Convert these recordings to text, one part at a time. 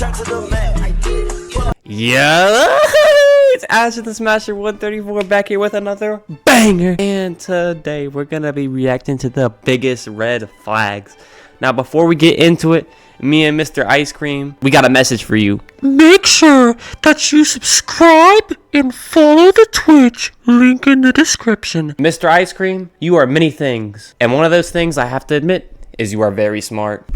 Yeah, it's Asher the Smasher 134 back here with another banger. And today we're gonna be reacting to the biggest red flags. Now before we get into it, me and Mr. Ice Cream, we got a message for you. Make sure that you subscribe and follow the Twitch link in the description. Mr. Ice Cream, you are many things. And one of those things, I have to admit, is you are very smart.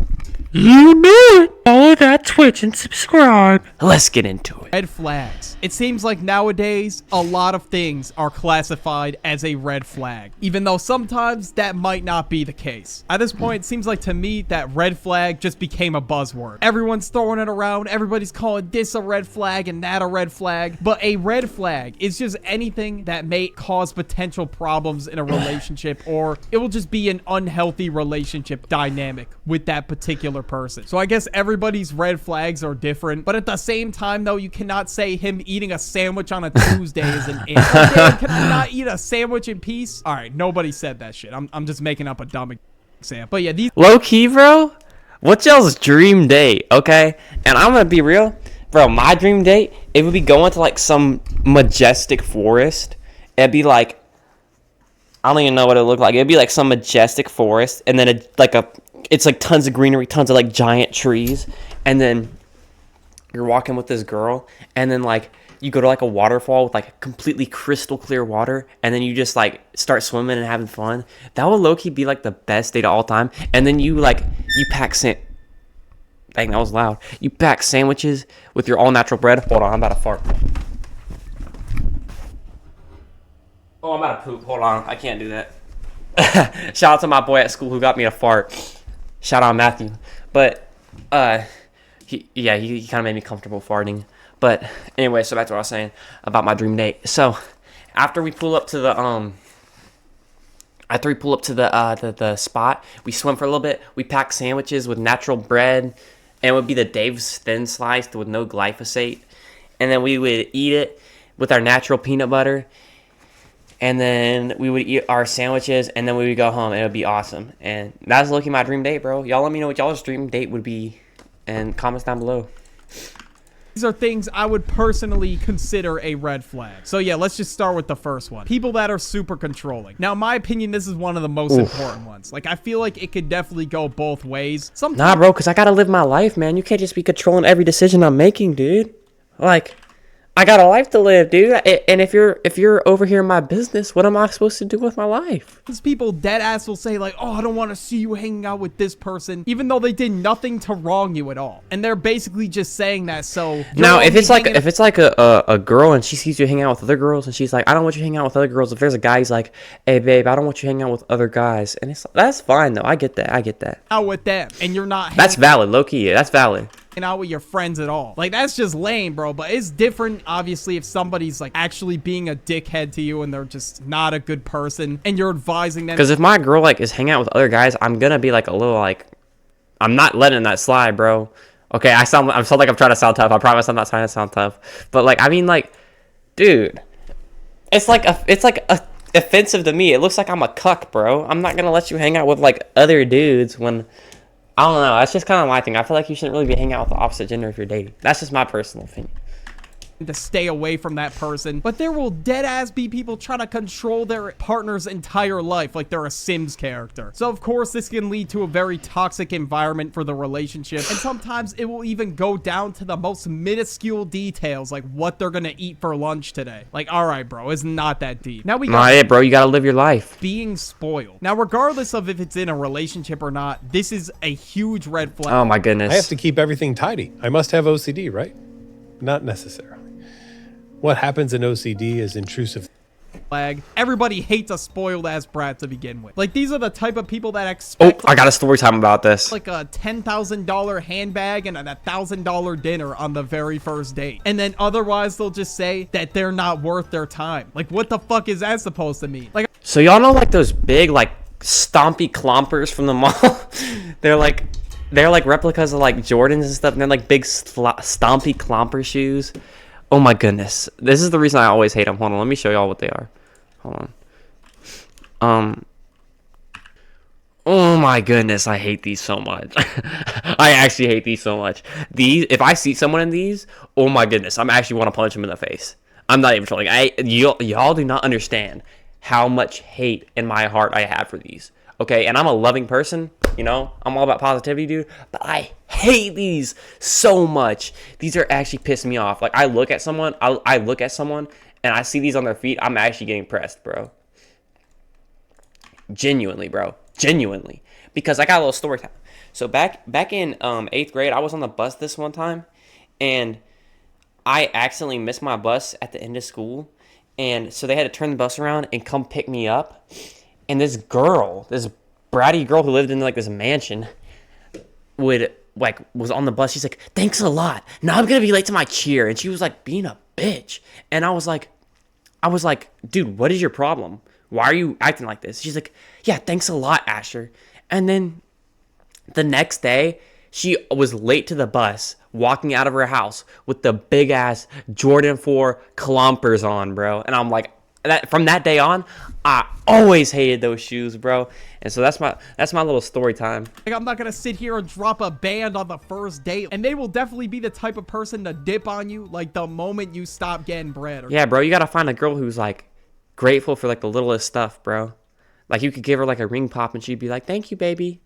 You know it. Follow that Twitch and subscribe. Let's get into it. Red flags. It seems like nowadays, a lot of things are classified as a red flag, even though sometimes that might not be the case. At this point, it seems like to me that red flag just became a buzzword. Everyone's throwing it around. Everybody's calling this a red flag and that a red flag. But a red flag is just anything that may cause potential problems in a relationship, or it will just be an unhealthy relationship dynamic with that particular person. So I guess everybody's red flags are different, but at the same time though, you cannot say him eating a sandwich on a Tuesday is an ick. Oh, damn, can I not eat a sandwich in peace? All right, nobody said that shit. I'm just making up a dumb example. But yeah, these low key, bro, what's y'all's dream date? Okay, and I'm gonna be real, bro. My dream date, it would be going to like some majestic forest. It'd be like, I don't even know what it looked like. It'd be like some majestic forest, and then it's like tons of greenery, tons of like giant trees, and then you're walking with this girl, and then like you go to like a waterfall with like completely crystal clear water, and then you just like start swimming and having fun. That would low-key be like the best date of all time. And then you pack dang, that was loud. You pack sandwiches with your all-natural bread. Hold on, I'm about to fart. Oh, I'm about to poop. Hold on, I can't do that. Shout out to my boy at school who got me a fart. Shout out Matthew. But he kind of made me comfortable farting. But anyway, so that's what I was saying about my dream date. So after we pull up to the spot, we swim for a little bit. We pack sandwiches with natural bread, and it would be the Dave's thin sliced with no glyphosate, and then we would eat it with our natural peanut butter. And then we would eat our sandwiches, and then we would go home, and it would be awesome. And that's looking my dream date, bro. Y'all let me know what y'all's dream date would be, and comments down below. are things I would personally consider a red flag. So yeah, let's just start with the first one. People that are super controlling. Now, in my opinion, this is one of the most important ones. Like, I feel like it could definitely go both ways. Nah, bro, because I gotta live my life, man. You can't just be controlling every decision I'm making, dude. Like, I got a life to live, dude. And if you're over here in my business, what am I supposed to do with my life? These people dead ass will say like, oh, I don't want to see you hanging out with this person, even though they did nothing to wrong you at all. And they're basically just saying that. So now, if it's like a girl and she sees you hanging out with other girls and she's like, I don't want you hanging out with other girls. If there's a guy, he's like, hey babe, I don't want you hanging out with other guys. And that's fine though. I get that. Out with them, and you're not. That's valid, low key. Yeah, that's valid. Out with your friends at all. Like, that's just lame, bro. But it's different, obviously, if somebody's like actually being a dickhead to you and they're just not a good person and you're advising them. Because if my girl like is hanging out with other guys, I'm gonna be like a little like, I'm not letting that slide, bro. Okay, I sound like I'm trying to sound tough. I promise I'm not trying to sound tough. But like, I mean, like, dude, it's like offensive to me. It looks like I'm a cuck, bro. I'm not gonna let you hang out with like other dudes when. I don't know. That's just kind of my thing. I feel like you shouldn't really be hanging out with the opposite gender if you're dating. That's just my personal opinion. To stay away from that person, but there will dead ass be people trying to control their partner's entire life like they're a Sims character. So of course this can lead to a very toxic environment for the relationship, and sometimes it will even go down to the most minuscule details, like what they're gonna eat for lunch today. Like, all right, bro, it's not that deep. Now bro, you gotta live your life. Being spoiled. Now, regardless of if it's in a relationship or not, this is a huge red flag. Oh my goodness. I have to keep everything tidy. I must have OCD, right? Not necessarily. What happens in OCD is intrusive. Flag. Everybody hates a spoiled ass brat to begin with. Like, these are the type of people that expect. Oh, I got a story time about this. Like a $10,000 handbag and a $1,000 dinner on the very first date, and then otherwise they'll just say that they're not worth their time. Like, what the fuck is that supposed to mean? Like, so y'all know like those big like stompy clompers from the mall? They're like replicas of like Jordans and stuff, and they're like big stompy clomper shoes. Oh my goodness. This is the reason I always hate them. Hold on, let me show y'all what they are. Hold on. Oh my goodness, I hate these so much. I actually hate these so much. These, if I see someone in these, oh my goodness, I'm actually want to punch them in the face. I'm not even trolling. Y'all do not understand how much hate in my heart I have for these. Okay, and I'm a loving person, you know, I'm all about positivity, dude, but I hate these so much. These are actually pissing me off. Like, I look at someone, I look at someone, and I see these on their feet, I'm actually getting pressed, bro. Genuinely, bro. Genuinely. Because I got a little story time. So back in 8th grade, I was on the bus this one time, and I accidentally missed my bus at the end of school, and so they had to turn the bus around and come pick me up. And this bratty girl who lived in like this mansion was on the bus. She's like, "Thanks a lot. Now I'm gonna be late to my cheer." And she was like being a bitch. And I was like, "Dude, what is your problem? Why are you acting like this?" She's like, "Yeah, thanks a lot, Asher." And then the next day, she was late to the bus, walking out of her house with the big ass Jordan 4 clumpers on, bro. And I'm like, from that day on, I always hated those shoes, bro. And so that's my little story time. Like, I'm not gonna sit here and drop a band on the first date, and they will definitely be the type of person to dip on you like the moment you stop getting bread. Yeah, bro, you gotta find a girl who's like grateful for like the littlest stuff, bro. Like, you could give her like a ring pop and she'd be like, "Thank you, baby."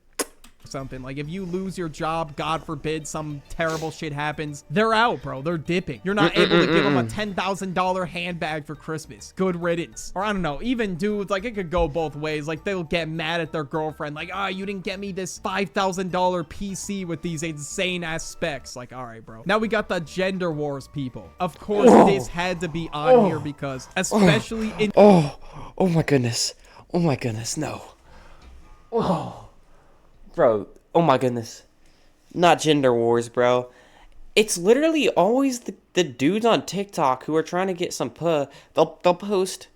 Something like, if you lose your job, God forbid, some terrible shit happens, they're out, bro. They're dipping. You're not able to give them a $10,000 handbag for Christmas. Good riddance. Or I don't know, even dudes, like, it could go both ways. Like, they'll get mad at their girlfriend, like, you didn't get me this $5,000 PC with these insane ass specs. Like, all right, bro. Now we got the gender wars people. Of course, this had to be on here because, especially in Oh my goodness. Oh my goodness, no. Oh. Bro, oh my goodness. Not gender wars, bro. It's literally always the dudes on TikTok who are trying to get some they'll post.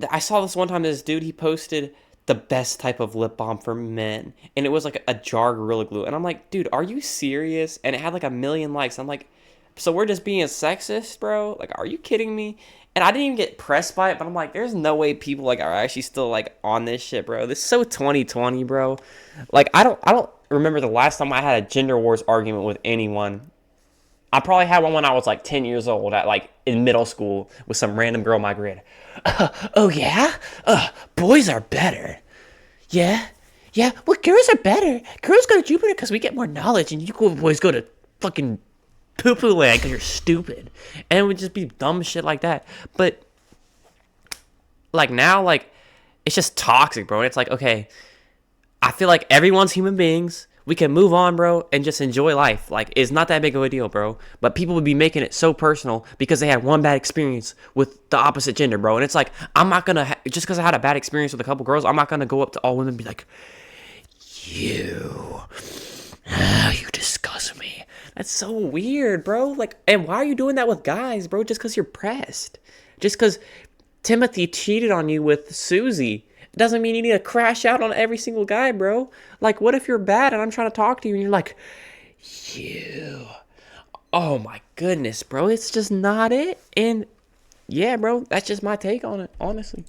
I saw this one time, this dude, he posted the best type of lip balm for men. And it was like a jar Gorilla Glue. And I'm like, dude, are you serious? And it had like 1 million likes. I'm like, so we're just being sexist, bro? Like, are you kidding me? And I didn't even get pressed by it, but I'm like, there's no way people like are actually still like on this shit, bro. This is so 2020, bro. Like, I don't remember the last time I had a gender wars argument with anyone. I probably had one when I was like 10 years old, at like in middle school, with some random girl in my grade. Oh yeah? Boys are better. Yeah? Yeah? Well, girls are better. Girls go to Jupiter because we get more knowledge, and you boys go to fucking poo-poo land because you're stupid. And it would just be dumb shit like that. But like now, like, it's just toxic, bro. And it's like, okay, I feel like everyone's human beings. We can move on, bro, and just enjoy life. Like, it's not that big of a deal, bro. But people would be making it so personal because they had one bad experience with the opposite gender, bro. And it's like, I'm not gonna just because I had a bad experience with a couple girls, I'm not gonna go up to all women and be like, you disgust me. That's so weird, bro. Like, and why are you doing that with guys, bro? Just because you're pressed. Just because Timothy cheated on you with Susie doesn't mean you need to crash out on every single guy, bro. Like, what if you're bad and I'm trying to talk to you and you're like, oh my goodness, bro. It's just not it. And yeah, bro, that's just my take on it, honestly.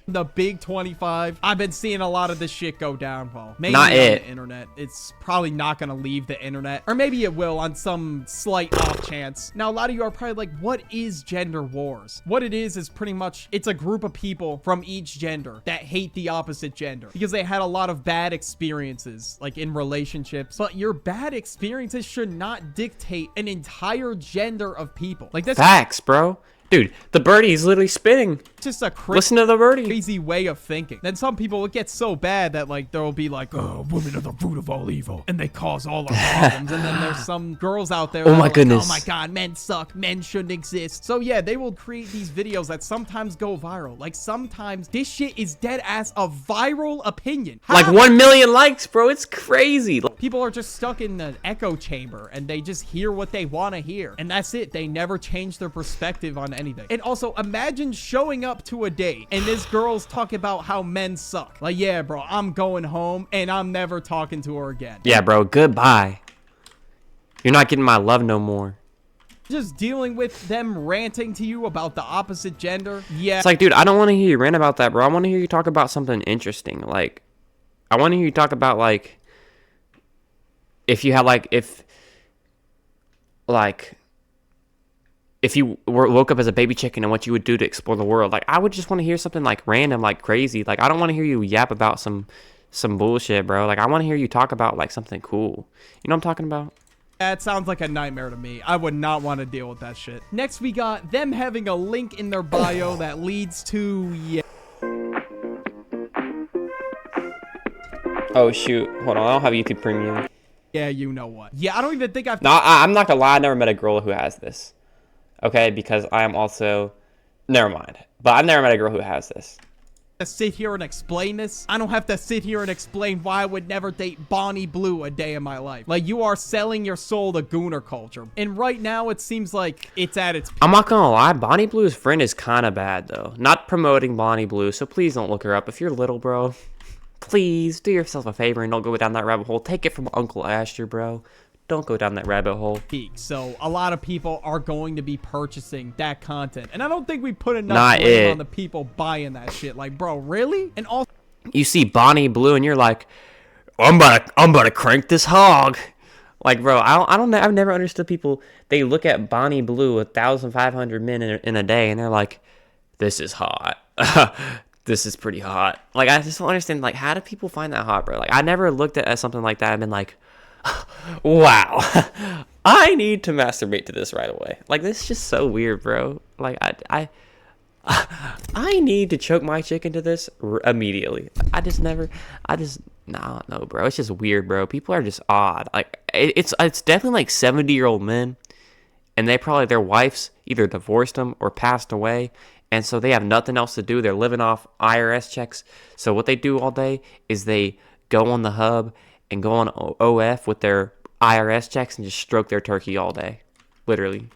the big 25. I've been seeing a lot of this shit go down, Paul. Maybe Not on it. the internet. It's probably not going to leave the internet. Or maybe it will on some slight off chance. Now, a lot of you are probably like, what is gender wars? What it is pretty much, it's a group of people from each gender that hate the opposite gender because they had a lot of bad experiences, like in relationships. But your bad experiences should not dictate an entire gender of people. Like, that's Facts, bro. Dude, the birdie is literally spinning. just a Listen to the birdie. crazy way of thinking. Then some people, it gets so bad that like there'll be like, oh, women are the root of all evil and they cause all our problems. And then there's some girls out there Oh that my are like, goodness. oh my god, men suck, men shouldn't exist. So yeah, they will create these videos that sometimes go viral. Like sometimes this shit is dead ass a viral opinion. Like How? 1 million likes, bro. It's crazy. People are just stuck in the echo chamber and they just hear what they want to hear. And that's it. They never change their perspective on anything. And also, imagine showing up to a date and this girl's talking about how men suck. Like, yeah, bro, I'm going home and I'm never talking to her again. Yeah, bro. Goodbye. You're not getting my love no more. Just dealing with them ranting to you about the opposite gender. Yeah. It's like, dude, I don't want to hear you rant about that, bro. I want to hear you talk about something interesting. Like, I want to hear you talk about like if you had if you woke up as a baby chicken and what you would do to explore the world. Like, I would just want to hear something like random, like crazy. Like, I don't want to hear you yap about some bullshit, bro. Like, I want to hear you talk about like something cool. You know what I'm talking about? That sounds like a nightmare to me. I would not want to deal with that shit. Next, we got them having a link in their bio that leads to, yeah. Oh shoot, hold on. I don't have YouTube Premium. Yeah, you know what. Yeah, I don't even think I've... No, I'm not gonna lie. I never met a girl who has this. Okay, because I am also... Never mind. But I've never met a girl who has this. To sit here and explain this. I don't have to sit here and explain why I would never date Bonnie Blue a day in my life. Like, you are selling your soul to gooner culture. And right now, it seems like it's at its... I'm not gonna lie. Bonnie Blue's friend is kind of bad, though. Not promoting Bonnie Blue, so please don't look her up. If you're little, bro, please do yourself a favor and don't go down that rabbit hole. Take it from Uncle Asher, bro. Don't go down that rabbit hole. So a lot of people are going to be purchasing that content. And I don't think we put enough blame on the people buying that shit. Like, bro, really? And also, you see Bonnie Blue and you're like, I'm about to crank this hog. Like, bro, I've never understood people. They look at Bonnie Blue, 1,500 men in a day, and they're like, this is hot. This is pretty hot. Like, I just don't understand. Like, how do people find that hot, bro? Like, I never looked at something like that and been like, wow, I need to masturbate to this right away. Like, this is just so weird, bro. Like, I need to choke my chick into this immediately. No, bro. It's just weird, bro. People are just odd. Like, it's definitely like 70-year-old men, and their wives either divorced them or passed away, and so they have nothing else to do. They're living off IRS checks. So what they do all day is they go on the hub and go on OF with their IRS checks and just stroke their turkey all day. Literally.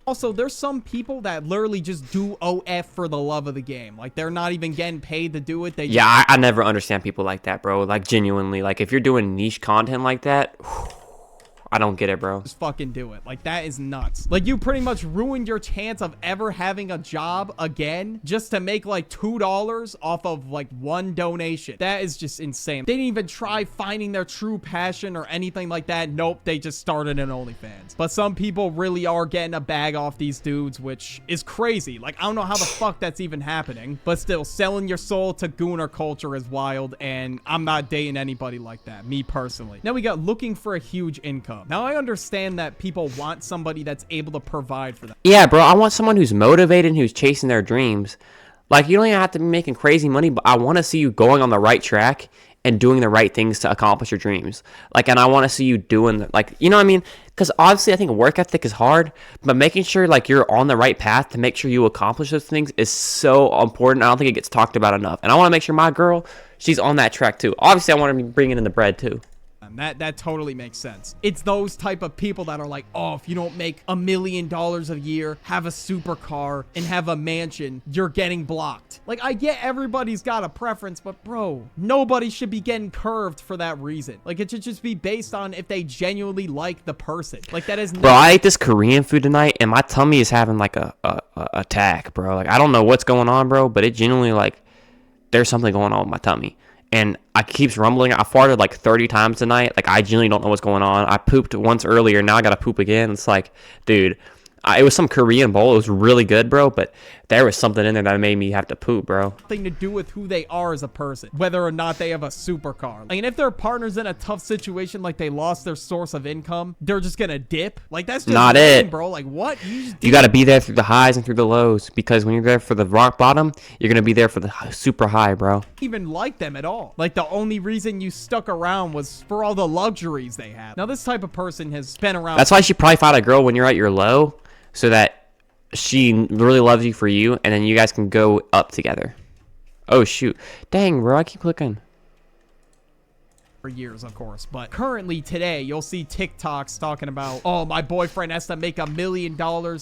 Also, there's some people that literally just do OF for the love of the game. Like, they're not even getting paid to do it. They Yeah, I never understand people like that, bro. Like, genuinely. Like, if you're doing niche content like that, I don't get it, bro. Just fucking do it. Like, that is nuts. Like, you pretty much ruined your chance of ever having a job again just to make like $2 off of like one donation. That is just insane. They didn't even try finding their true passion or anything like that. Nope, they just started an OnlyFans. But some people really are getting a bag off these dudes, which is crazy. Like, I don't know how the fuck that's even happening, but still, selling your soul to gooner culture is wild, and I'm not dating anybody like that, me personally. Now we got looking for a huge income. Now, I understand that people want somebody that's able to provide for them. Yeah, bro, I want someone who's motivated and who's chasing their dreams. Like, you don't even have to be making crazy money, but I want to see you going on the right track and doing the right things to accomplish your dreams. Like, and I want to see you doing, like, you know what I mean? Because obviously I think work ethic is hard, but making sure, like, you're on the right path to make sure you accomplish those things is so important. I don't think it gets talked about enough. And I want to make sure my girl, she's on that track too. Obviously, I want to be bringing in the bread too. That totally makes sense. It's those type of people that are like, oh, if you don't make $1 million a year, have a supercar, and have a mansion, you're getting blocked. Like, I get everybody's got a preference, but bro, nobody should be getting curved for that reason. Like, it should just be based on if they genuinely like the person. Like, that is... Bro, I ate this Korean food tonight, and my tummy is having like a attack, bro. Like, I don't know what's going on, bro, but it genuinely, like, there's something going on with my tummy. And I keeps rumbling. I farted like 30 times tonight. Like, I genuinely don't know what's going on. I pooped once earlier. Now I got to poop again. It's like, dude, it was some Korean bowl. It was really good, bro. But there was something in there that made me have to poop, bro. Nothing to do with who they are as a person, whether or not they have a supercar. Like, and if their partner's in a tough situation, like they lost their source of income, they're just gonna dip. Like, that's just not it, bro. Like, what? You got to be there through the highs and through the lows, because when you're there for the rock bottom, you're gonna be there for the super high, bro. Even like them at all. Like, the only reason you stuck around was for all the luxuries they have. Now, this type of person has been around. That's why you should probably find a girl when you're at your low, so that she really loves you for you, and then you guys can go up together. Oh shoot, dang, bro, I keep clicking. For years, of course, but currently today you'll see TikToks talking about, oh, my boyfriend has to make $1 million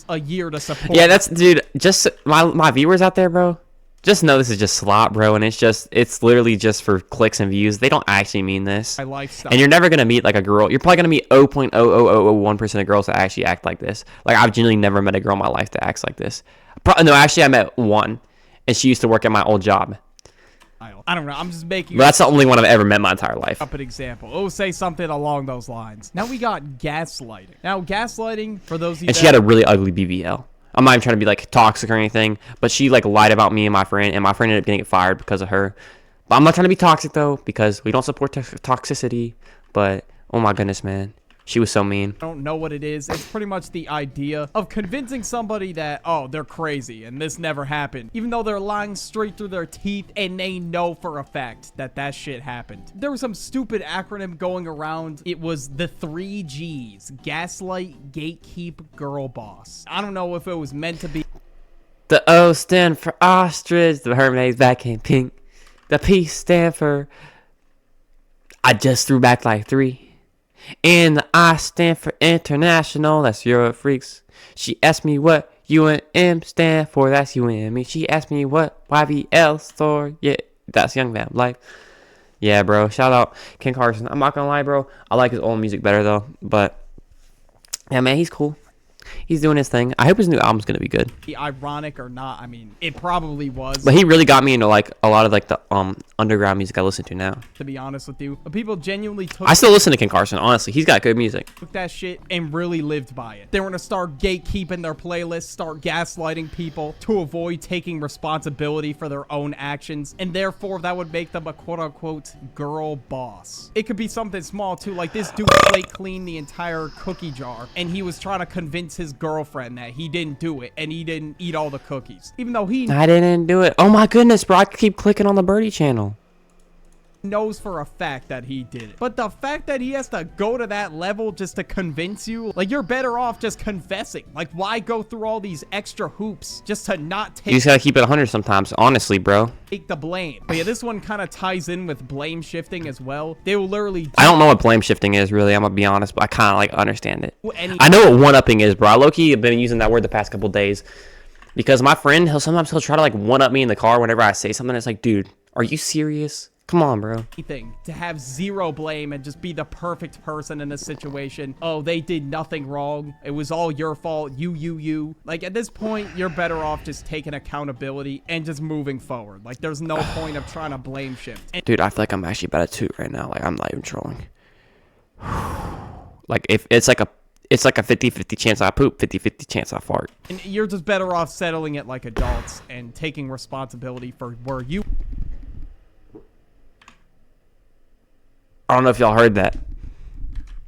a year to support. Yeah, that's, dude, just my viewers out there, bro, just know this is just slop, bro, and it's literally just for clicks and views. They don't actually mean this. My lifestyle. And you're never gonna meet like a girl. You're probably gonna meet 0.00001% of girls that actually act like this. Like, I've genuinely never met a girl in my life that acts like this. No, actually, I met one, and she used to work at my old job. I don't know. I'm just making But that's the only one I've ever met in my entire life. up an example. It'll say something along those lines. Now we got gaslighting. Now gaslighting, for those of you And she had a really ugly BBL. I'm not even trying to be like toxic or anything, but she like lied about me and my friend ended up getting fired because of her. But I'm not trying to be toxic though, because we don't support toxicity. But oh my goodness, man. She was so mean. I don't know what it is. It's pretty much the idea of convincing somebody that, oh, they're crazy and this never happened, even though they're lying straight through their teeth and they know for a fact that that shit happened. There was some stupid acronym going around. It was the 3 Gs: gaslight, gatekeep, girl boss. I don't know if it was meant to be. The O stand for ostrich. The mermaid's back in pink. The P stand for I just threw back like 3. And the I stand for international. That's Euro freaks. She asked me what U and M stand for. That's you and me. She asked me what YBL store. Yeah, that's Young Man Life. Yeah, bro. Shout out Ken Carson. I'm not gonna lie, bro. I like his old music better though. But yeah, man, he's cool. He's doing his thing. I hope his new album's gonna be good. Ironic or not, I mean, it probably was. But he really got me into like a lot of like the underground music I listen to now. To be honest with you, but people genuinely took I still listen to Ken Carson. Honestly, he's got good music. that shit and really lived by it. They were gonna start gatekeeping their playlists, start gaslighting people to avoid taking responsibility for their own actions, and therefore that would make them a quote-unquote girl boss. It could be something small too, like this dude plate cleaned the entire cookie jar, and he was trying to convince his girlfriend that he didn't do it and he didn't eat all the cookies, even though he I didn't do it. Oh my goodness, bro. I keep clicking on the Birdie channel. knows for a fact that he did it. But the fact that he has to go to that level just to convince you, like, you're better off just confessing. Like, why go through all these extra hoops just to not You just gotta keep it 100 sometimes, honestly, bro. take the blame? But yeah, this one kind of ties in with blame shifting as well. They will literally I don't know what blame shifting is, really. I'm gonna be honest, but I kind of like understand it. do anything. I know what one-upping is, bro. I low-key have been using that word the past couple days. Because my friend, he'll sometimes try to like one-up me in the car whenever I say something. It's like, dude, are you serious? Come on, bro. Anything to have zero blame and just be the perfect person in this situation. Oh, they did nothing wrong. It was all your fault. You. Like, at this point, you're better off just taking accountability and just moving forward. Like, there's no point of trying to blame shift. And Dude, I feel like I'm actually about to toot right now. Like, I'm not even trolling. Like, if it's like a 50-50 chance I poop, 50-50 chance I fart. And you're just better off settling it like adults and taking responsibility for where you I don't know if y'all heard that,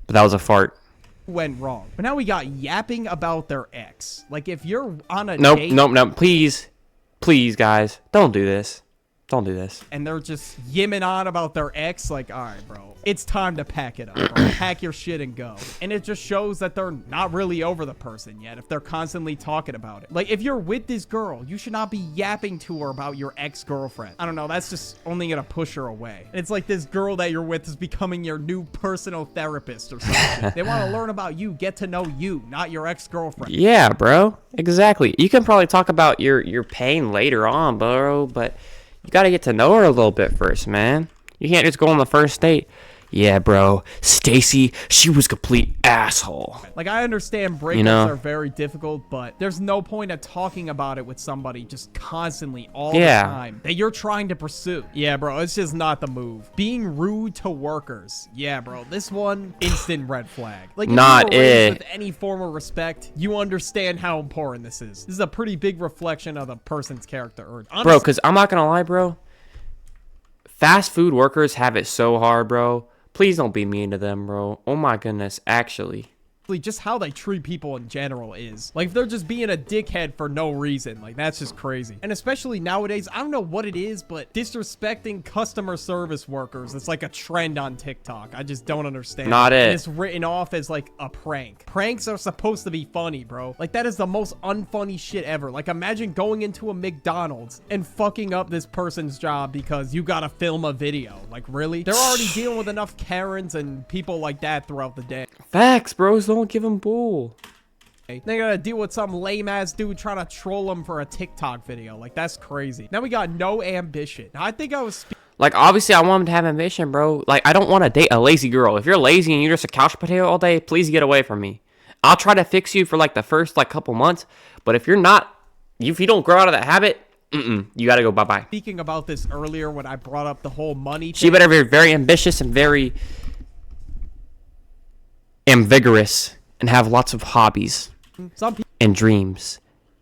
but that was a fart. went wrong. But now we got yapping about their ex. Like, if you're on a Nope, date nope. Please, guys, don't do this. Don't do this. and they're just yimming on about their ex, like, all right, bro, it's time to pack it up, bro. Pack your shit and go. And it just shows that they're not really over the person yet if they're constantly talking about it. Like, if you're with this girl, you should not be yapping to her about your ex-girlfriend. I don't know, that's just only gonna push her away. And it's like this girl that you're with is becoming your new personal therapist or something. They want to learn about you, get to know you, not your ex-girlfriend. Yeah, bro. Exactly. You can probably talk about your pain later on, bro, but you gotta get to know her a little bit first, man. You can't just go on the first date. Yeah, bro. Stacy, she was a complete asshole. Like, I understand breakups You know? are very difficult, but there's no point of talking about it with somebody just constantly all Yeah. the time that you're trying to pursue. Yeah, bro, it's just not the move. Being rude to workers. Yeah, bro, this one, instant red flag. Like, if Not you were raised it. with any form of respect, you understand how important this is. This is a pretty big reflection of the person's character. Or Bro, honestly, because I'm not gonna lie, bro. Fast food workers have it so hard, bro. Please don't be mean to them, bro. Oh my goodness, actually. just how they treat people in general is. Like, if they're just being a dickhead for no reason, like, that's just crazy. And especially nowadays, I don't know what it is, but disrespecting customer service workers, it's like a trend on TikTok. I just don't understand. Not And it. it's written off as like a prank. Pranks are supposed to be funny, bro. Like, that is the most unfunny shit ever. Like, imagine going into a McDonald's and fucking up this person's job because you gotta film a video. Like, really? They're already dealing with enough Karens and people like that throughout the day. Facts, bros. Don't give them bull. They gotta deal with some lame-ass dude trying to troll them for a TikTok video. Like, that's crazy. Now we got no ambition. Now, I think I was Like, obviously, I want them to have ambition, bro. Like, I don't want to date a lazy girl. If you're lazy and you're just a couch potato all day, please get away from me. I'll try to fix you for, like, the first, like, couple months. But if you're not, if you don't grow out of that habit, You gotta go bye-bye. Speaking about this earlier when I brought up the whole money She better be very ambitious and very vigorous and have lots of hobbies some people and dreams.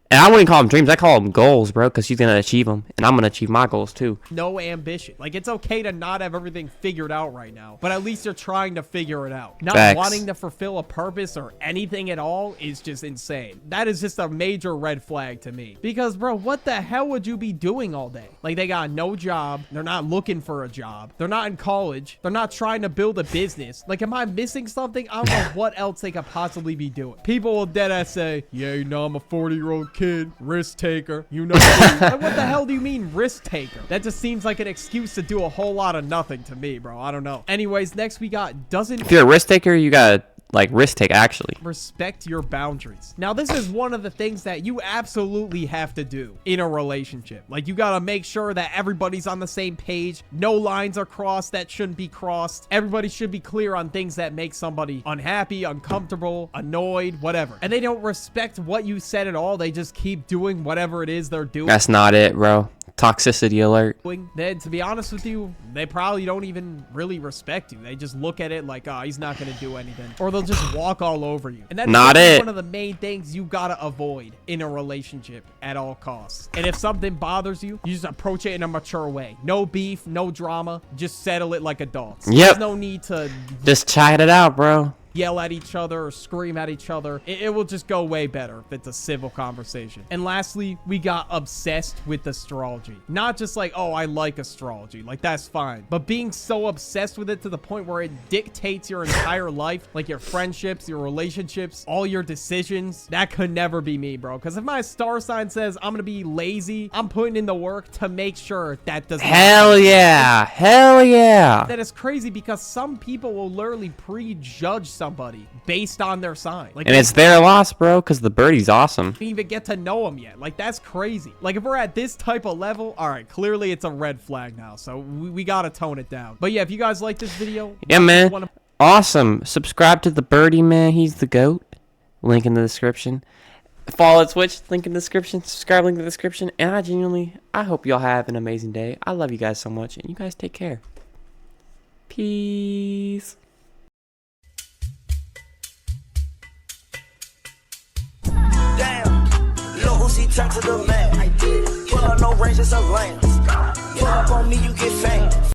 And I wouldn't call them dreams. I call them goals, bro, because she's going to achieve them. And I'm going to achieve my goals, too. no ambition. Like, it's okay to not have everything figured out right now, but at least you're trying to figure it out. Not Facts. wanting to fulfill a purpose or anything at all is just insane. That is just a major red flag to me. Because, bro, what the hell would you be doing all day? Like, they got no job. They're not looking for a job. They're not in college. They're not trying to build a business. Like, am I missing something? I don't know what else they could possibly be doing. People will deadass say, yeah, you know, I'm a 40-year-old kid, risk taker, you know. Like, what the hell do you mean risk taker? That just seems like an excuse to do a whole lot of nothing to me, bro. I don't know. Anyways, next we got doesn't If you're a risk taker, you got to, like, risk take, actually. respect your boundaries. Now, this is one of the things that you absolutely have to do in a relationship. Like, you gotta make sure that everybody's on the same page. No lines are crossed that shouldn't be crossed. Everybody should be clear on things that make somebody unhappy, uncomfortable, annoyed, whatever. And they don't respect what you said at all. They just keep doing whatever it is they're doing. That's not it, bro. Toxicity alert. Then, to be honest with you, they probably don't even really respect you. They just look at it like, oh, he's not going to do anything. Or they'll just walk all over you. And that's Not it. one of the main things you got to avoid in a relationship at all costs. And if something bothers you, you just approach it in a mature way. No beef, no drama. Just settle it like adults. Yep. There's no need to Just chat it out, bro. yell at each other or scream at each other. It will just go way better if it's a civil conversation. And lastly, we got obsessed with astrology. Not just like, oh, I like astrology. Like, that's fine. But being so obsessed with it to the point where it dictates your entire life, like your friendships, your relationships, all your decisions, that could never be me, bro. Because if my star sign says I'm going to be lazy, I'm putting in the work to make sure that does not Hell yeah. Hell yeah. that is crazy because some people will literally prejudge somebody based on their sign. Like, And it's their loss, bro, because the birdie's awesome. don't even get to know them yet. Like, that's crazy. Like, if we're at this type of level, all right, clearly it's a red flag now. So we gotta tone it down. But yeah, if you guys like this video, Yeah, man. wanna- Awesome. Subscribe to the birdie, man. He's the GOAT. Link in the description. Follow Twitch. Link in the description. Subscribe. Link in the description. And I hope y'all have an amazing day. I love you guys so much. And you guys take care. Peace. Damn, Lil Uzi turned to the man. Pull up no ranges of lambs. Pull up on me, you get fame.